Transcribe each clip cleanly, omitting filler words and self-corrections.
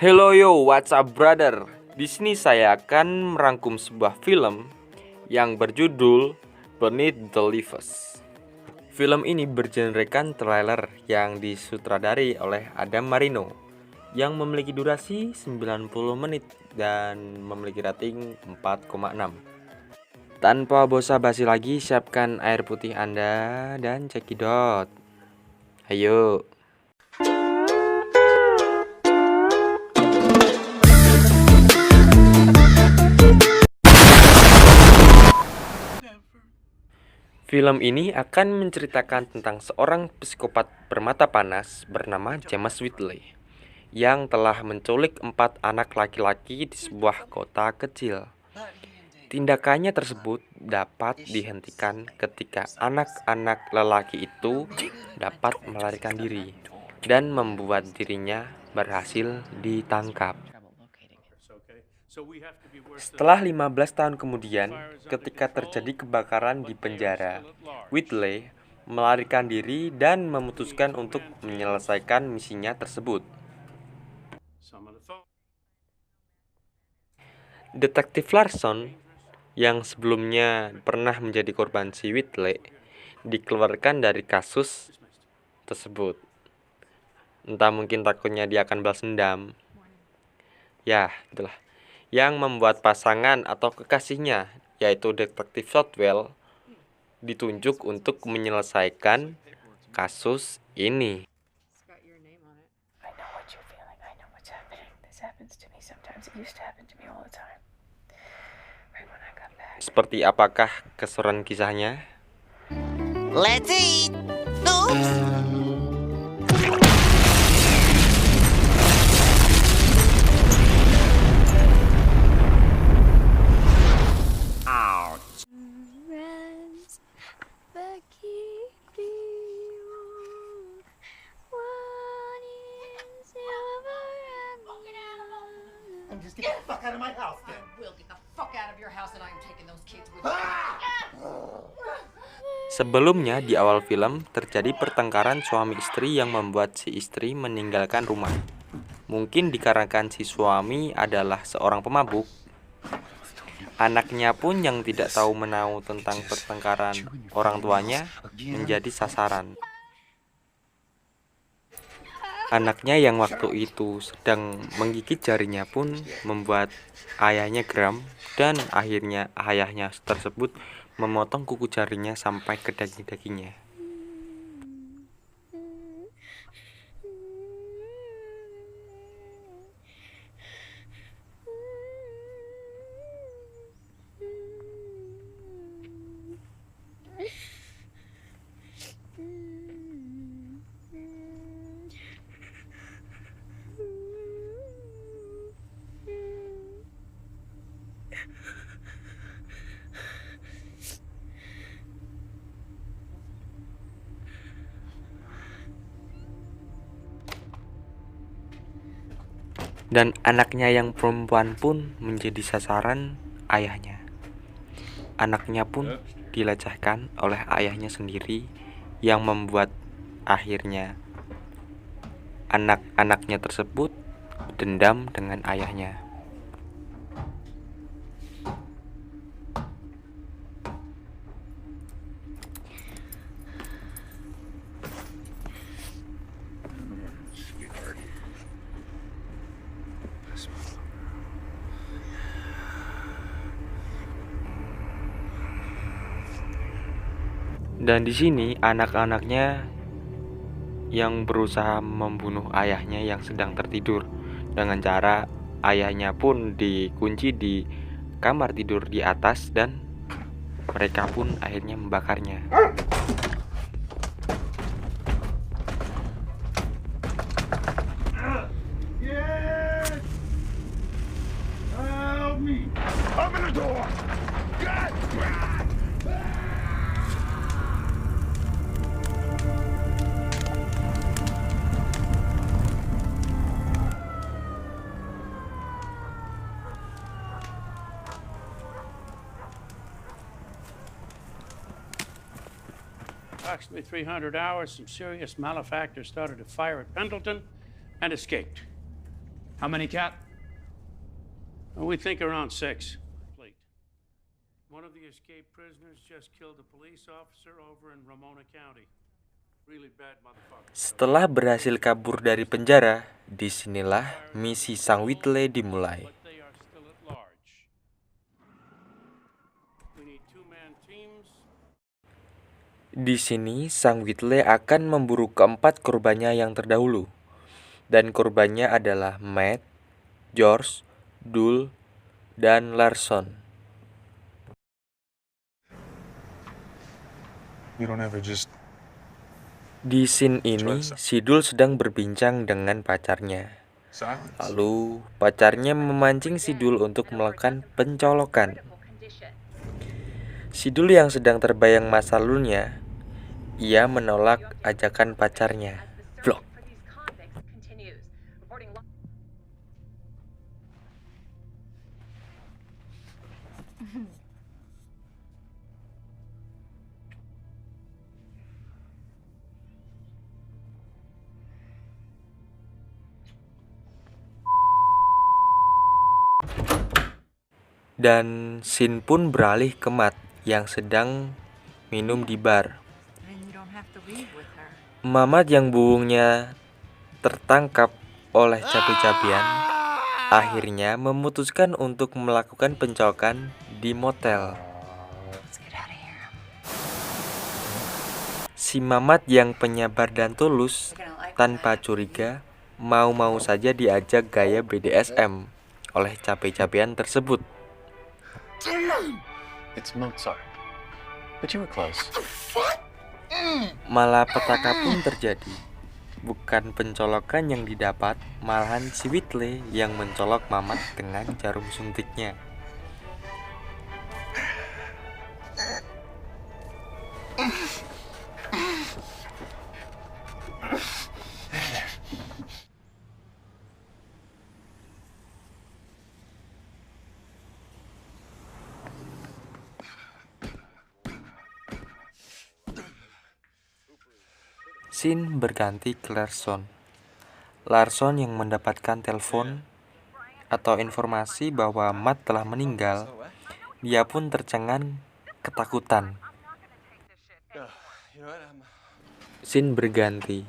Hello yo, what's up brother? Di sini saya akan merangkum sebuah film yang berjudul Beneath the Leaves. Film ini bergenrekan trailer yang disutradari oleh Adam Marino yang memiliki durasi 90 menit dan memiliki rating 4,6. Tanpa basa-basi lagi, siapkan air putih Anda dan cekidot. Ayo. Film ini akan menceritakan tentang seorang psikopat bermata panas bernama James Whitley yang telah menculik 4 anak laki-laki di sebuah kota kecil. Tindakannya tersebut dapat dihentikan ketika anak-anak lelaki itu dapat melarikan diri dan membuat dirinya berhasil ditangkap. Setelah 15 tahun kemudian, ketika terjadi kebakaran di penjara, Whitley melarikan diri dan memutuskan untuk menyelesaikan misinya tersebut. Detektif Larson yang sebelumnya pernah menjadi korban si Whitley dikeluarkan dari kasus tersebut. Entah mungkin takutnya dia akan balas dendam. Ya, itulah. Yang membuat pasangan atau kekasihnya, yaitu Detektif Shotwell, ditunjuk untuk menyelesaikan kasus ini. Seperti apakah keseruan kisahnya? Let's eat. Oops. Ouch. Just get the fuck out of my house, then. I will get the fuck out of your house and I am taking those kids with Ah! Sebelumnya di awal film terjadi pertengkaran suami istri yang membuat si istri meninggalkan rumah. Mungkin dikarenakan si suami adalah seorang pemabuk. Anaknya pun yang tidak tahu menahu tentang pertengkaran orang tuanya menjadi sasaran. Anaknya yang waktu itu sedang menggigit jarinya pun membuat ayahnya geram dan akhirnya ayahnya tersebut memotong kuku jarinya sampai ke daging-dagingnya. Dan anaknya yang perempuan pun menjadi sasaran ayahnya. Anaknya pun dilecehkan oleh ayahnya sendiri yang membuat akhirnya anak-anaknya tersebut dendam dengan ayahnya. Dan di sini anak-anaknya yang berusaha membunuh ayahnya yang sedang tertidur dengan cara ayahnya pun dikunci di kamar tidur di atas dan mereka pun akhirnya membakarnya. Yes! Help me! Open the door! God! Approximately 300 hours, some serious malefactors started a fire at Pendleton and escaped. How many, Cap? Well, we think around 6. Complete. One of the escaped prisoners just killed a police officer over in Ramona County. Really bad motherfucker. Setelah berhasil kabur dari penjara, disinilah misi Sang Whitley dimulai. But they are still at large. We need 2-man teams. Di sini, Sang Whitley akan memburu keempat korbannya yang terdahulu. Dan korbannya adalah Matt, George, Dul, dan Larson. You don't ever just... Di scene ini, si Dul sedang berbincang dengan pacarnya. silence? Lalu, pacarnya memancing si Dul untuk melakukan pencolokan. Si Dul yang sedang terbayang masa lalunya, ia menolak ajakan pacarnya. Vlog. Dan scene pun beralih ke Matt yang sedang minum di bar. Mamat yang buungnya tertangkap oleh cabai-cabian akhirnya memutuskan untuk melakukan pencolokan di motel. Si Mamat yang penyabar dan tulus tanpa curiga mau-mau saja diajak gaya BDSM oleh cabai-cabian tersebut. It's Mozart. But you were close. Malapetaka pun terjadi. Bukan pencolokan yang didapat, malahan si Whitley yang mencolok Mamat dengan jarum suntiknya. Scene berganti ke Larson. Larson yang mendapatkan telepon atau informasi bahwa Matt telah meninggal. Dia pun tercengang ketakutan. Scene berganti.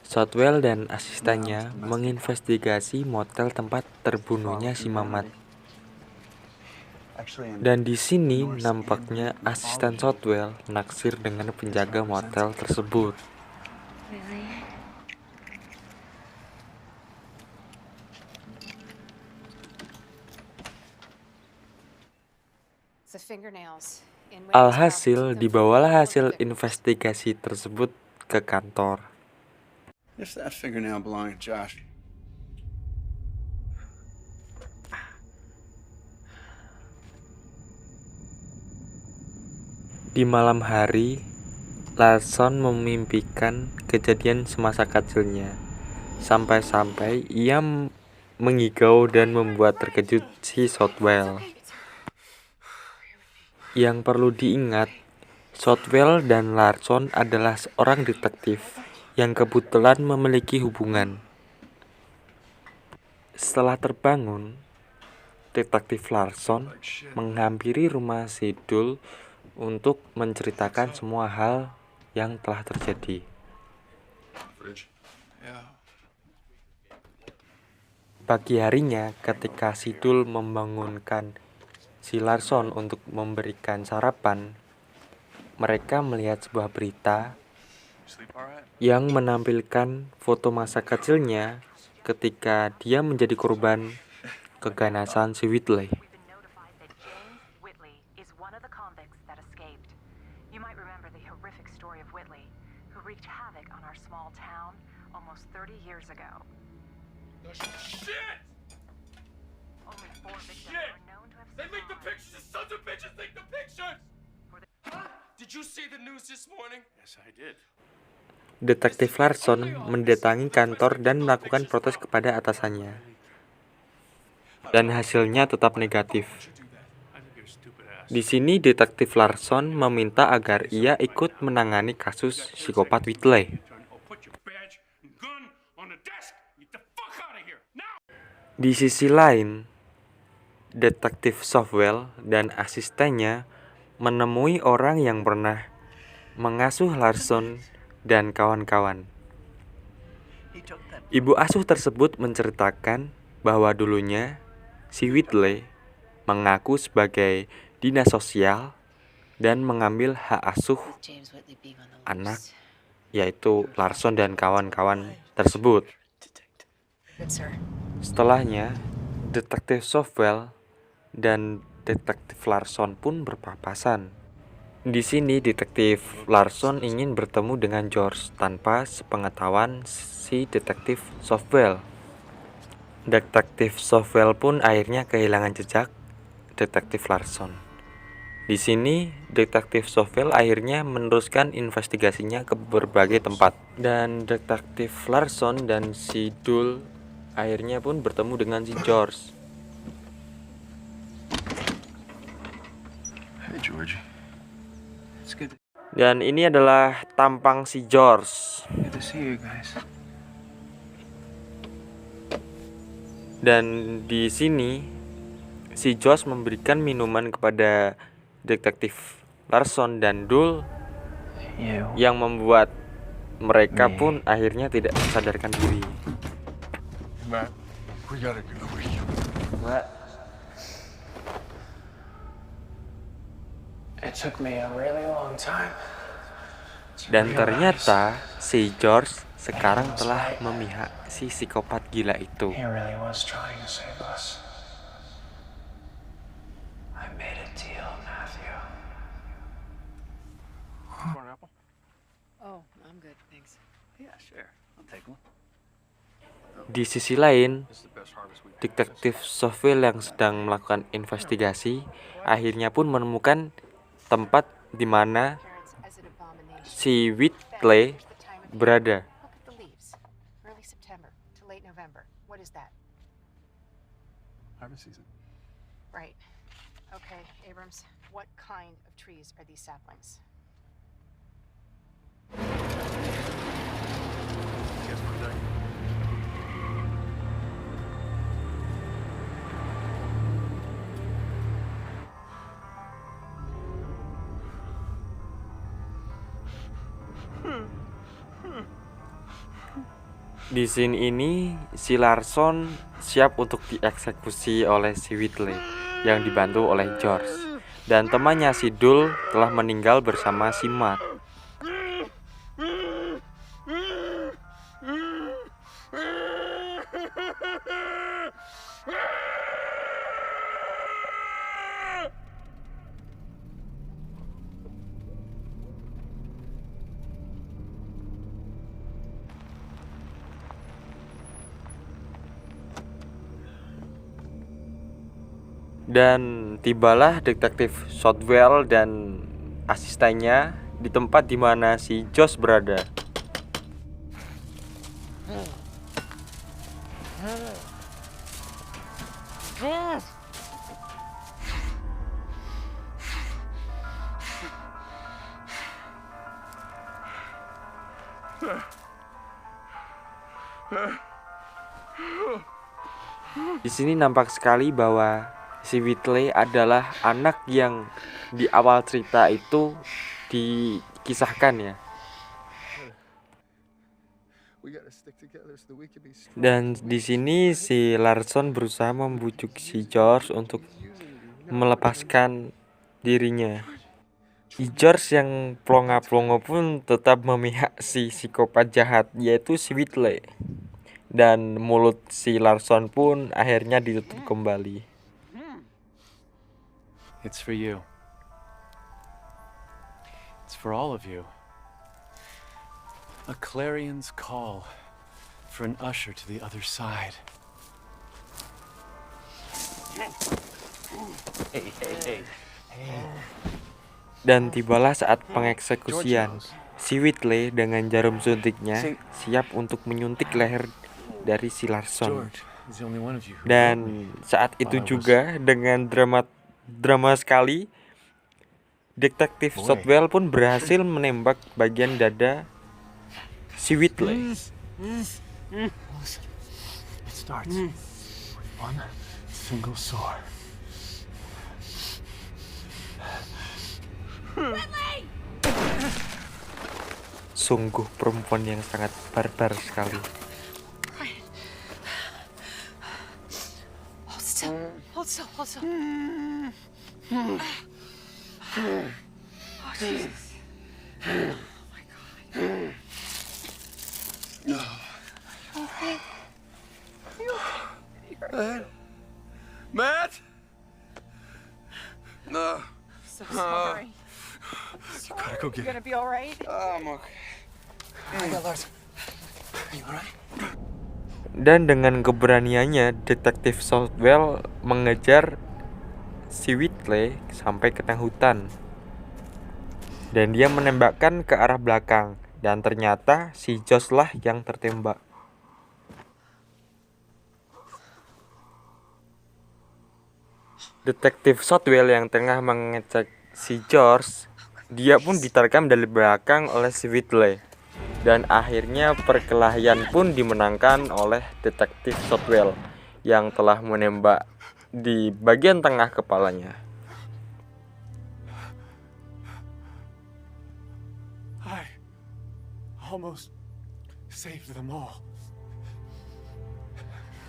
Southwell dan asistennya menginvestigasi motel tempat terbunuhnya si Mamat. Dan di sini nampaknya asisten Southwell naksir dengan penjaga motel tersebut. Alhasil, dibawalah hasil investigasi tersebut ke kantor. If that fingernail belonged to Josh. Di malam hari, Larson memimpikan kejadian semasa kecilnya. Sampai-sampai ia mengigau dan membuat terkejut si Southwell. Yang perlu diingat, Southwell dan Larson adalah seorang detektif yang kebetulan memiliki hubungan. Setelah terbangun, detektif Larson menghampiri rumah si Dul untuk menceritakan semua hal yang telah terjadi. Pagi harinya, ketika si Dul membangunkan si Larson untuk memberikan sarapan, mereka melihat sebuah berita yang menampilkan foto masa kecilnya ketika dia menjadi korban keganasan si Whitley. Detektif Larson mendatangi kantor dan melakukan protes kepada atasannya. Dan hasilnya tetap negatif. Di sini detektif Larson meminta agar ia ikut menangani kasus psikopat Whitley. Di sisi lain, Detektif Softwell dan asistennya menemui orang yang pernah mengasuh Larson dan kawan-kawan. Ibu asuh tersebut menceritakan bahwa dulunya si Whitley mengaku sebagai dinas sosial dan mengambil hak asuh anak, yaitu Larson dan kawan-kawan tersebut. Setelahnya, Detektif Softwell dan Detektif Larson pun berpapasan. Di sini Detektif Larson ingin bertemu dengan George tanpa sepengetahuan si Detektif Softwell. Detektif Softwell pun akhirnya kehilangan jejak Detektif Larson. Di sini Detektif Softwell akhirnya meneruskan investigasinya ke berbagai tempat, dan Detektif Larson dan si Dul akhirnya pun bertemu dengan si George. Hey, George. It's good Dan ini adalah tampang si George. to see you guys. Dan di sini si George memberikan minuman kepada Detektif Larson dan Dul You. yang membuat mereka pun akhirnya tidak sadarkan diri. Matt, we gotta go. It took me a really long time. Dan ternyata si George sekarang telah memihak si psikopat gila itu. He really was trying to save us. I made a deal, Matthew. Want an apple? Oh, I'm good, thanks. Yeah, sure. I'll take one. Di sisi lain, This is the best harvest we've Detektif Softwell yang sedang melakukan investigasi akhirnya pun menemukan tempat di mana As an abomination. si Whitley Here's the time of year. berada. Look at the leaves. Early September to late November. What is that? harvest season. Right. Okay, Abrams. What kind of trees are these saplings? Guess we're done. Di scene ini, si Larson siap untuk dieksekusi oleh si Whitley yang dibantu oleh George. Dan temannya si Dul telah meninggal bersama si Matt. Dan tibalah Detektif Softwell dan asistennya di tempat di mana si Josh berada. Di sini nampak sekali bahwa si Whitley adalah anak yang di awal cerita itu dikisahkan ya. We gotta stick together so that we can be strong. Dan di sini si Larson berusaha membujuk si George untuk melepaskan dirinya. Si George yang plonga-plongo pun tetap memihak si psikopat jahat, yaitu si Whitley. Dan mulut si Larson pun akhirnya ditutup kembali. It's for you. It's for all of you. A clarion's call for an usher to the other side. Hey. Dan tibalah saat pengeksekusian. Si Whitley dengan jarum suntiknya siap untuk menyuntik leher dari si Larson. George is the only one of you who Dan saat itu juga dengan drama sekali, Detektif Softwell pun berhasil menembak bagian dada si Whitley. It starts one single sore. Sungguh perempuan yang sangat barbar sekali. Hold still. Hold still. Hold still. Oh, Jesus. Oh, my God. Matt? No. So sorry. You gotta go You get gonna be all right? I'm okay. I got Lars. You alright? Dan dengan keberaniannya, detektif Southwell mengejar si Whitley sampai ke tengah hutan. Dan dia menembakkan ke arah belakang. Dan ternyata si Josh lah yang tertembak. Detektif Southwell yang tengah mengecek si George, dia pun diterkam dari belakang oleh si Whitley. Dan akhirnya perkelahian pun dimenangkan oleh detektif Southwell yang telah menembak di bagian tengah kepalanya. I almost saved them all.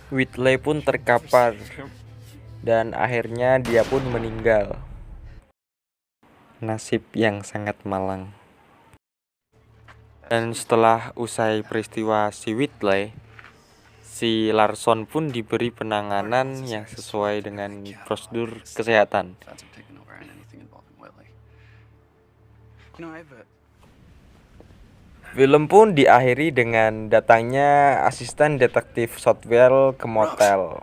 Whitley pun terkapar dan akhirnya dia pun meninggal. Nasib yang sangat malang. Dan setelah usai peristiwa si Whitley, si Larson pun diberi penanganan yang sesuai dengan prosedur kesehatan. Film pun diakhiri dengan datangnya asisten detektif Southwell ke motel,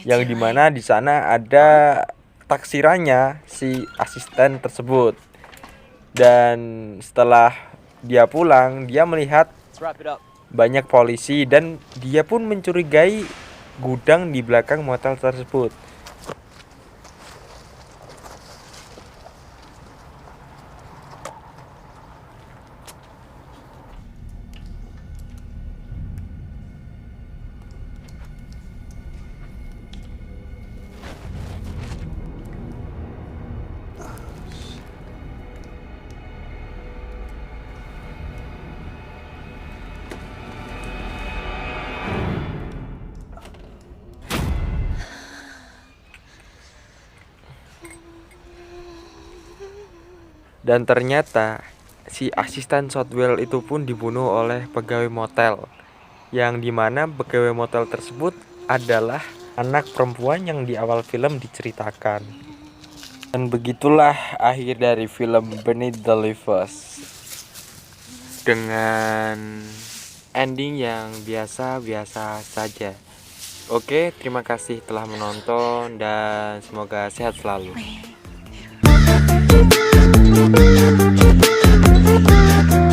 yang dimana di sana ada taksirannya si asisten tersebut. Dan setelah dia pulang, dia melihat banyak polisi dan dia pun mencurigai gudang di belakang motel tersebut. Dan ternyata si asisten Southwell itu pun dibunuh oleh pegawai motel, yang dimana pegawai motel tersebut adalah anak perempuan yang di awal film diceritakan. Dan begitulah akhir dari film Beneath the Leaves, dengan ending yang biasa-biasa saja. Oke, terima kasih telah menonton dan semoga sehat selalu. Thank you.